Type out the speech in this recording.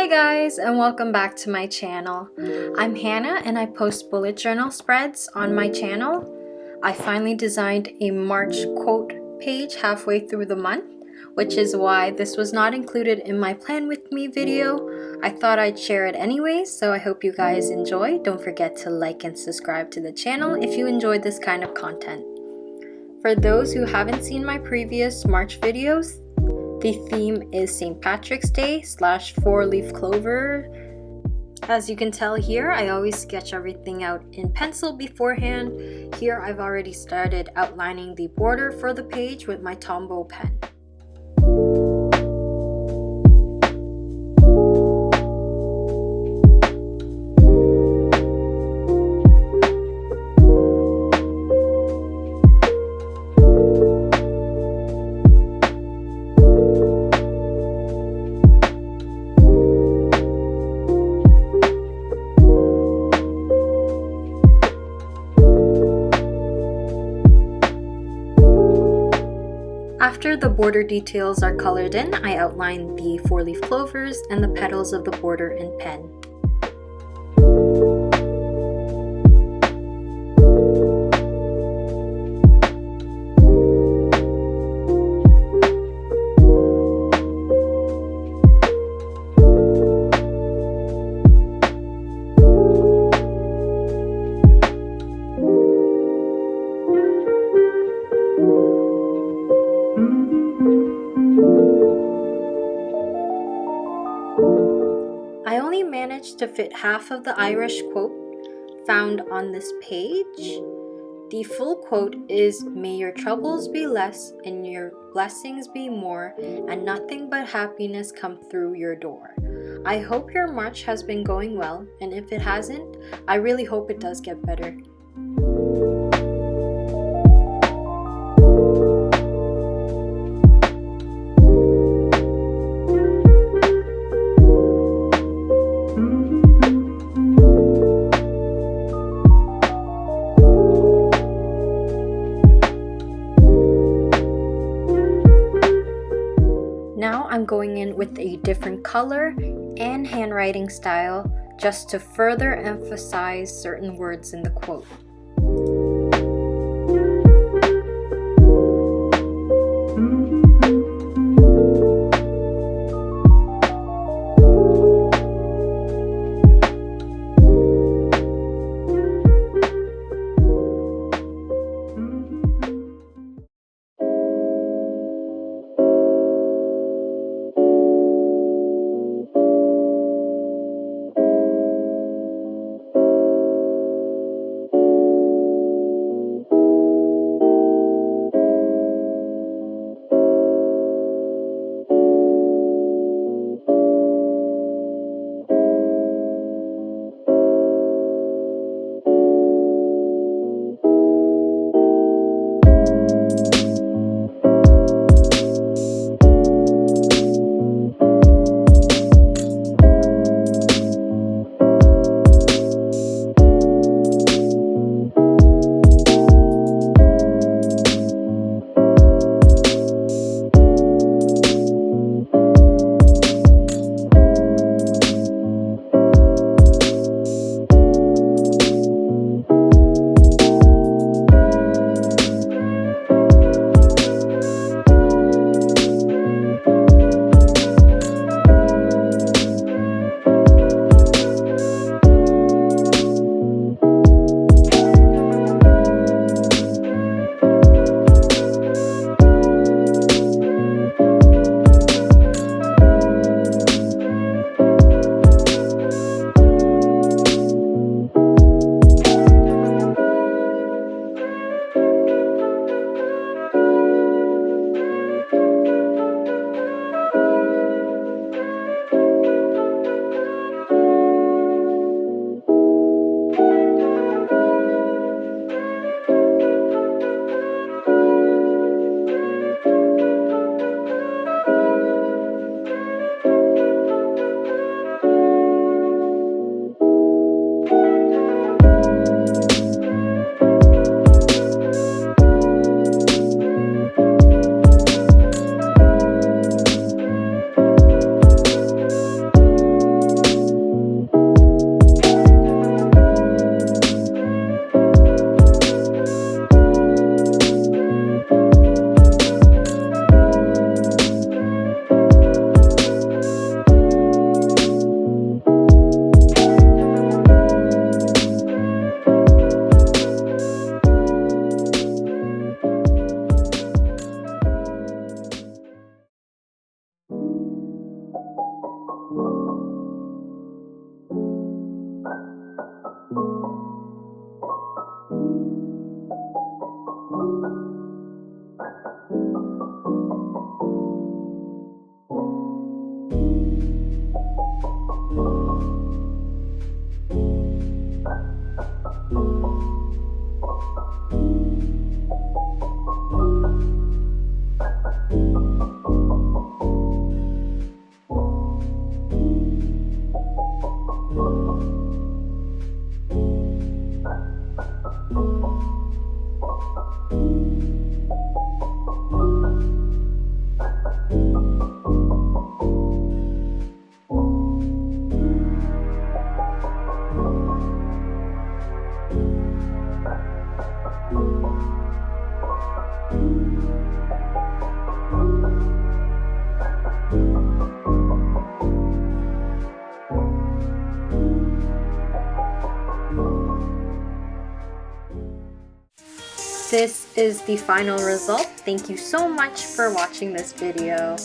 Hi guys, and welcome back to my channel. I'm Hannah and I post bullet journal spreads on my channel. I finally designed a March quote page halfway through the month, which is why this was not included in my plan with me video. I thought I'd share it anyways, so I hope you guys enjoy. Don't forget to like and subscribe to the channel if you enjoyed this kind of content. For those who haven't seen my previous March videos, the theme is St. Patrick's Day / 4-leaf clover. As you can tell here, I always sketch everything out in pencil beforehand. Here I've already started outlining the border for the page with my Tombow pen. After the border details are colored in, I outline the 4-leaf clovers and the petals of the border in pen. I only managed to fit half of the Irish quote found on this page. The full quote is, "May your troubles be less and your blessings be more, and nothing but happiness come through your door." I hope your March has been going well, and if it hasn't, I really hope it does get better. Now I'm going in with a different color and handwriting style just to further emphasize certain words in the quote. This is the final result. Thank you so much for watching this video.